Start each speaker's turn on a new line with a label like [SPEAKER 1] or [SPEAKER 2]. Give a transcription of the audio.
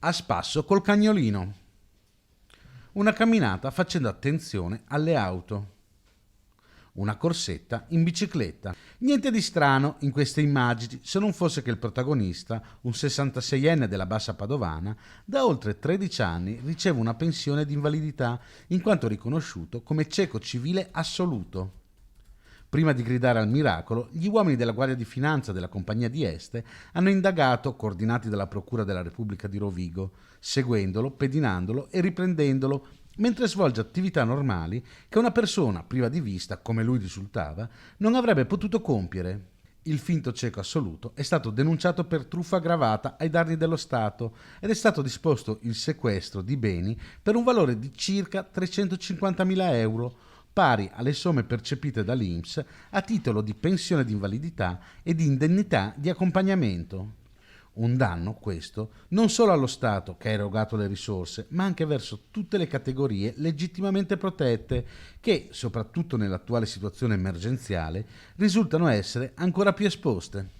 [SPEAKER 1] A spasso col cagnolino. Una camminata facendo attenzione alle auto. Una corsetta in bicicletta. Niente di strano in queste immagini, se non fosse che il protagonista, un 66enne della bassa padovana, da oltre 13 anni riceve una pensione di invalidità in quanto riconosciuto come cieco civile assoluto. Prima di gridare al miracolo, gli uomini della Guardia di Finanza della Compagnia di Este hanno indagato, coordinati dalla Procura della Repubblica di Rovigo, seguendolo, pedinandolo e riprendendolo mentre svolge attività normali che una persona priva di vista, come lui risultava, non avrebbe potuto compiere. Il finto cieco assoluto è stato denunciato per truffa aggravata ai danni dello Stato ed è stato disposto il sequestro di beni per un valore di circa 350.000 euro, pari alle somme percepite dall'INPS a titolo di pensione di invalidità e di indennità di accompagnamento. Un danno, questo, non solo allo Stato che ha erogato le risorse, ma anche verso tutte le categorie legittimamente protette che, soprattutto nell'attuale situazione emergenziale, risultano essere ancora più esposte.